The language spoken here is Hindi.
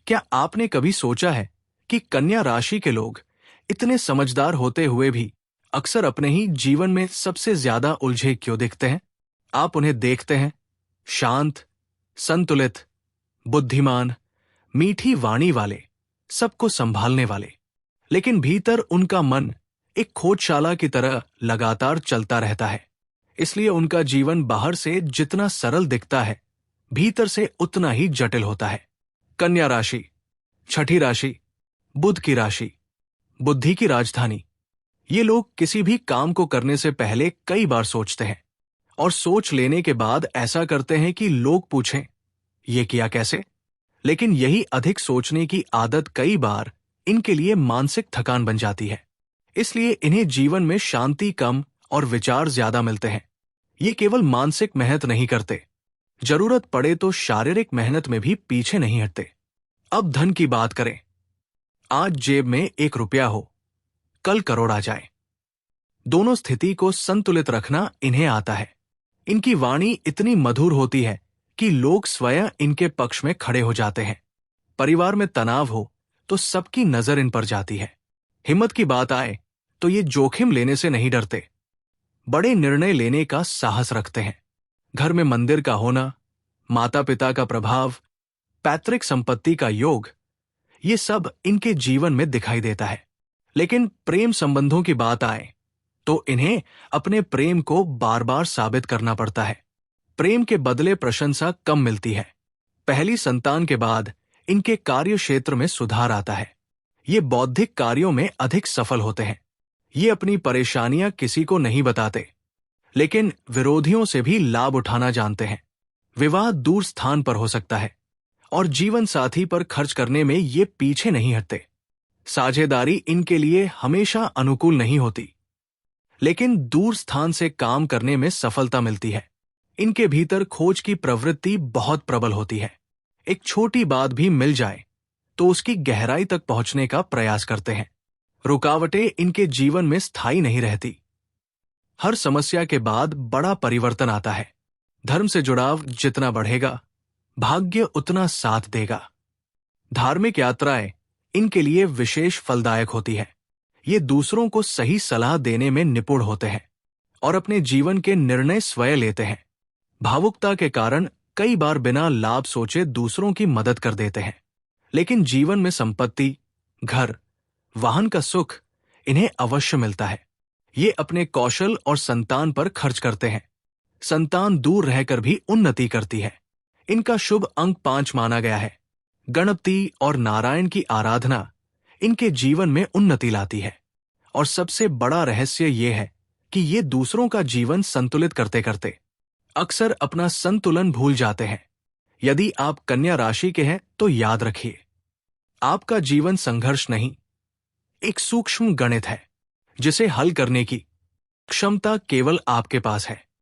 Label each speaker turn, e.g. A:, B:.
A: क्या आपने कभी सोचा है कि कन्या राशि के लोग इतने समझदार होते हुए भी अक्सर अपने ही जीवन में सबसे ज्यादा उलझे क्यों दिखते हैं? आप उन्हें देखते हैं, शांत, संतुलित, बुद्धिमान, मीठी वाणी वाले, सबको संभालने वाले, लेकिन भीतर उनका मन एक खोजशाला की तरह लगातार चलता रहता है। इसलिए उनका जीवन बाहर से जितना सरल दिखता है, भीतर से उतना ही जटिल होता है। कन्या राशि, छठी राशि, बुध की राशि, बुद्धि की राजधानी। ये लोग किसी भी काम को करने से पहले कई बार सोचते हैं और सोच लेने के बाद ऐसा करते हैं कि लोग पूछें, ये किया कैसे? लेकिन यही अधिक सोचने की आदत कई बार इनके लिए मानसिक थकान बन जाती है। इसलिए इन्हें जीवन में शांति कम और विचार ज्यादा मिलते हैं। ये केवल मानसिक मेहनत नहीं करते, जरूरत पड़े तो शारीरिक मेहनत में भी पीछे नहीं हटते। अब धन की बात करें। आज जेब में 1 रुपया हो, कल करोड़ आ जाए। दोनों स्थिति को संतुलित रखना इन्हें आता है। इनकी वाणी इतनी मधुर होती है कि लोग स्वयं इनके पक्ष में खड़े हो जाते हैं। परिवार में तनाव हो तो सबकी नजर इन पर जाती है। हिम्मत की बात आए तो ये जोखिम लेने से नहीं डरते, बड़े निर्णय लेने का साहस रखते हैं। घर में मंदिर का होना, माता पिता का प्रभाव, पैतृक संपत्ति का योग, ये सब इनके जीवन में दिखाई देता है। लेकिन प्रेम संबंधों की बात आए तो इन्हें अपने प्रेम को बार बार साबित करना पड़ता है। प्रेम के बदले प्रशंसा कम मिलती है। पहली संतान के बाद इनके कार्य क्षेत्र में सुधार आता है। ये बौद्धिक कार्यों में अधिक सफल होते हैं। ये अपनी परेशानियां किसी को नहीं बताते, लेकिन विरोधियों से भी लाभ उठाना जानते हैं। विवाह दूर स्थान पर हो सकता है और जीवन साथी पर खर्च करने में ये पीछे नहीं हटते। साझेदारी इनके लिए हमेशा अनुकूल नहीं होती, लेकिन दूर स्थान से काम करने में सफलता मिलती है। इनके भीतर खोज की प्रवृत्ति बहुत प्रबल होती है। एक छोटी बात भी मिल जाए तो उसकी गहराई तक पहुंचने का प्रयास करते हैं। रुकावटें इनके जीवन में स्थायी नहीं रहती। हर समस्या के बाद बड़ा परिवर्तन आता है। धर्म से जुड़ाव जितना बढ़ेगा, भाग्य उतना साथ देगा। धार्मिक यात्राएं इनके लिए विशेष फलदायक होती है। ये दूसरों को सही सलाह देने में निपुण होते हैं और अपने जीवन के निर्णय स्वयं लेते हैं। भावुकता के कारण कई बार बिना लाभ सोचे दूसरों की मदद कर देते हैं। लेकिन जीवन में संपत्ति, घर, वाहन का सुख इन्हें अवश्य मिलता है। ये अपने कौशल और संतान पर खर्च करते हैं। संतान दूर रहकर भी उन्नति करती है। इनका शुभ अंक 5 माना गया है। गणपति और नारायण की आराधना इनके जीवन में उन्नति लाती है। और सबसे बड़ा रहस्य ये है कि ये दूसरों का जीवन संतुलित करते करते अक्सर अपना संतुलन भूल जाते हैं। यदि आप कन्या राशि के हैं तो याद रखिए, आपका जीवन संघर्ष नहीं, एक सूक्ष्म गणित है जिसे हल करने की क्षमता केवल आपके पास है।